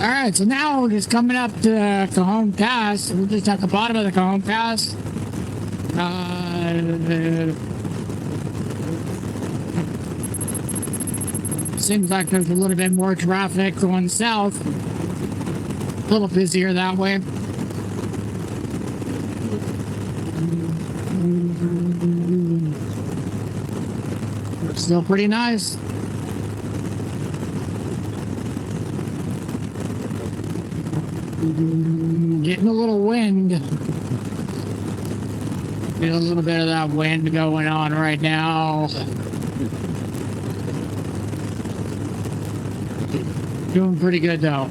Alright, so now we're just coming up to Cajon Pass. We're just at the bottom of the Cajon Pass. Seems like there's a little bit more traffic going south. A little busier that way. Still pretty nice. Getting a little wind. Get a little bit of that wind going on right now. Doing pretty good though.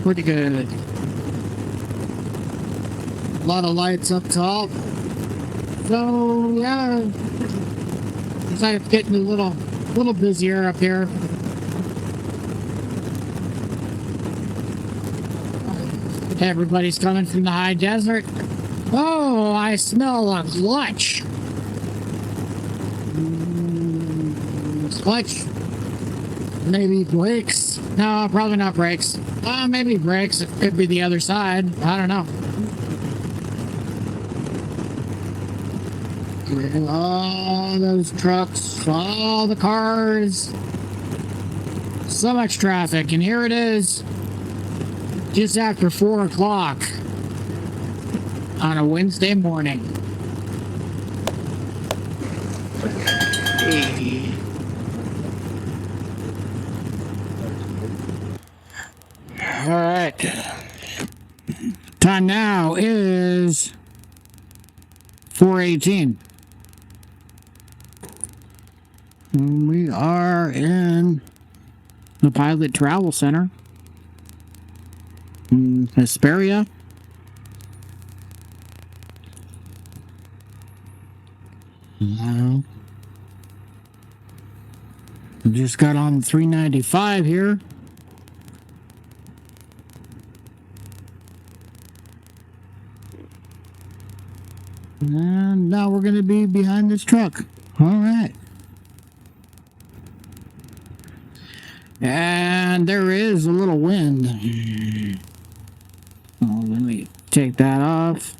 Pretty good. A lot of lights up top. So yeah, it's like it's getting a little busier up here. Everybody's coming from the high desert. Oh, I smell a clutch. Clutch. Maybe brakes. No, probably not brakes. Maybe brakes. It could be the other side. I don't know. All those trucks, all the cars. So much traffic, and here it is. Just after 4 o'clock on a Wednesday morning. All right. Time now is 4:18. We are in the Pilot Travel Center. Hesperia. Just got on 395 here. And now we're going to be behind this truck. All right. And there is a little wind. Oh, let me take that off.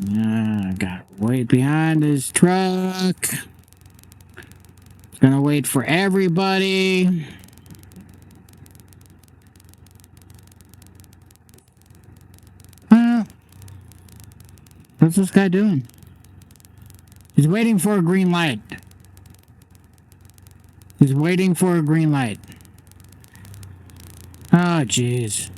I got to wait behind this truck. Gonna wait for everybody. What's this guy doing? He's waiting for a green light. He's waiting for a green light. Oh, jeez.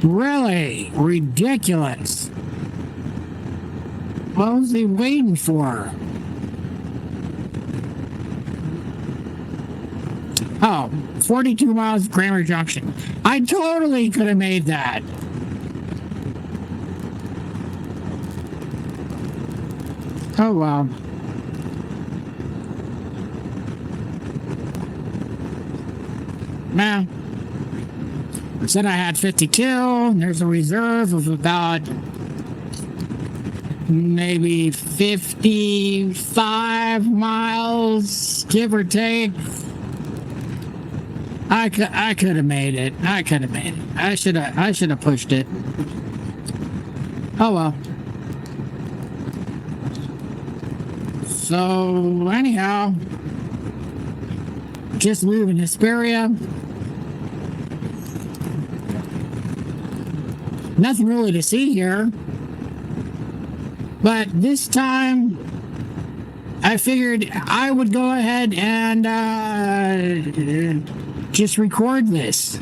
Really? Ridiculous. What was he waiting for? Oh, 42 miles Grammar Junction. I totally could have made that. Oh, well. Nah. I said I had 52, and there's a reserve of about maybe 55 miles, give or take. I could have made it. I could have made it. I should have pushed it. Oh well. So anyhow, just leaving Hesperia. Nothing really to see here. But this time, I figured I would go ahead and just record this.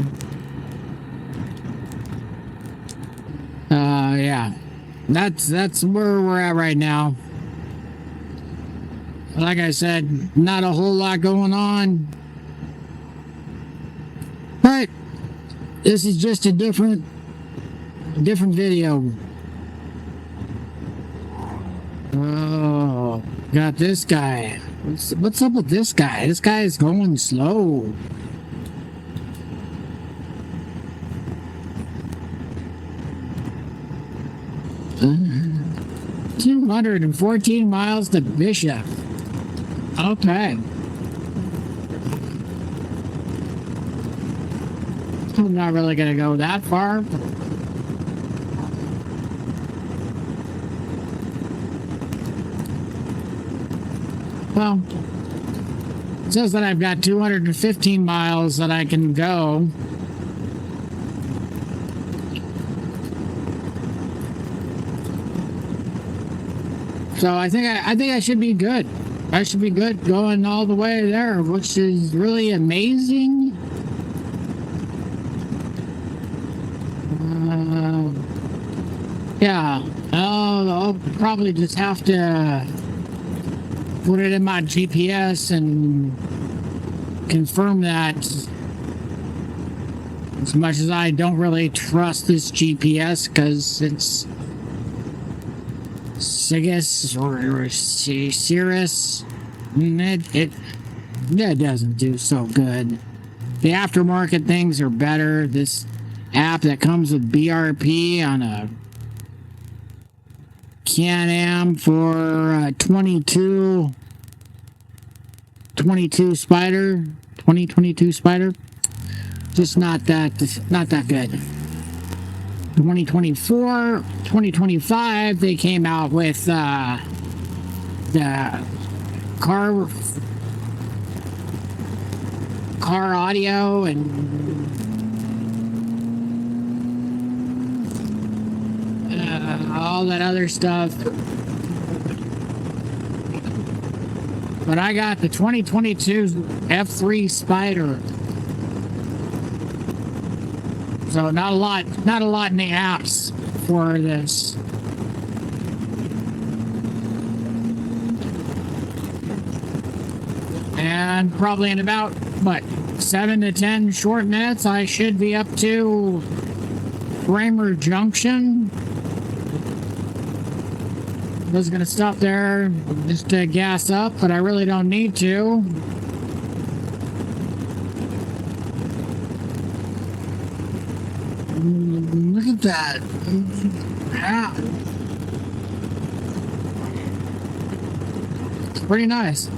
Yeah. That's where we're at right now. Like I said, not a whole lot going on. But this is just a different video. Oh, Got this guy. What's up with this guy? This guy is going slow. Uh, 214 miles to Bishop. Okay. I'm not really gonna go that far. Well, it says that I've got 215 miles that I can go. So I think I should be good. I should be good going all the way there, which is really amazing. Yeah, I'll probably just have to put it in my GPS and confirm that, as much as I don't really trust this GPS because it's Sigus or Cirrus, it doesn't do so good. The aftermarket things are better. This app that comes with BRP on a Can-Am for 2022 Spyder, 2022 Spyder, just not that good. 2024, 2025, they came out with the car audio and all that other stuff. But I got the 2022 F3 Spyder. So not a lot in the apps for this. And probably in about, what, 7 to 10 short minutes, I should be up to Kramer Junction. I was gonna stop there just to gas up, but I really don't need to. Look at that. Yeah. It's pretty nice.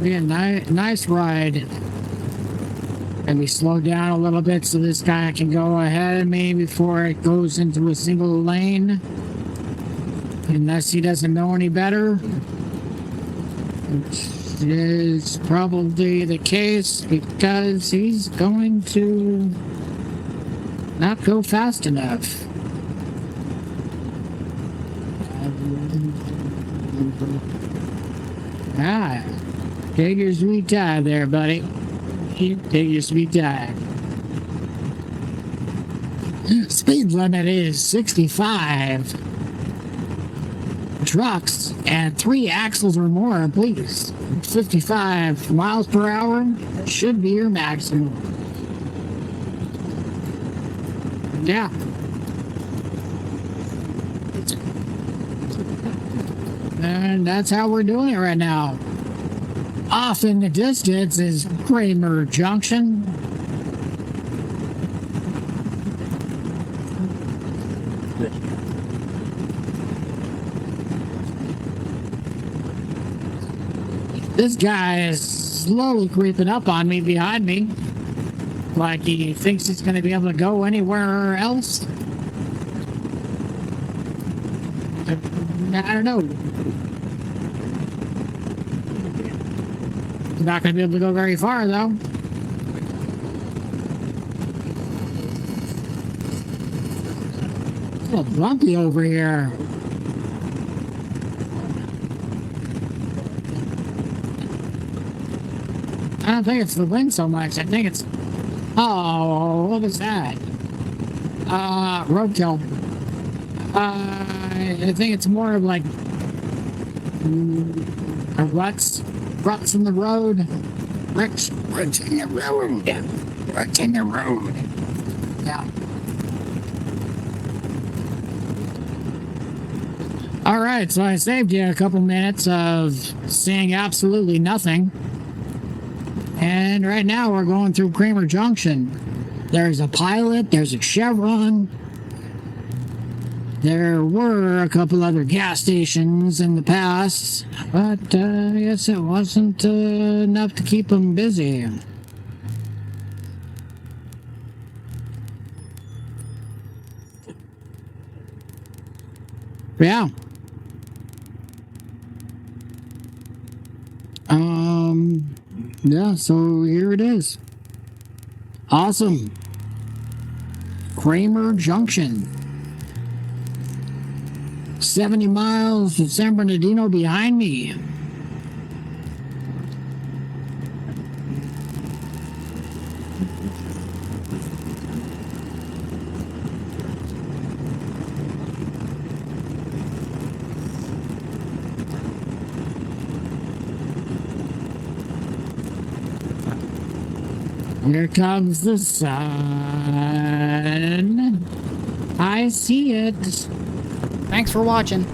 Be a nice ride. Maybe slow down a little bit so this guy can go ahead of me before it goes into a single lane. Unless he doesn't know any better. Which is probably the case because he's going to not go fast enough. Ah, take your sweet time there, buddy. Take your sweet time. Speed limit is 65. Trucks and 3 axles or more, please. 55 miles per hour should be your maximum. Yeah. And that's how we're doing it right now. Off in the distance is Kramer Junction. This guy is slowly creeping up on me behind me. Like he thinks he's going to be able to go anywhere else. I don't know. Not going to be able to go very far, though. It's a little bumpy over here. I don't think it's the wind so much. I think it's... Oh, what was that? Roadkill. I think it's more of like... ruts in the road. Ruts in the road. Ruts in the road. Yeah. All right, so I saved you a couple minutes of seeing absolutely nothing. And right now we're going through Kramer Junction. There's a Pilot, there's a Chevron. There were a couple other gas stations in the past, but I guess it wasn't enough to keep them busy. Yeah. Yeah, so here it is. Awesome. Kramer Junction. 70 miles to San Bernardino behind me. Here comes the sun. I see it. Thanks for watching.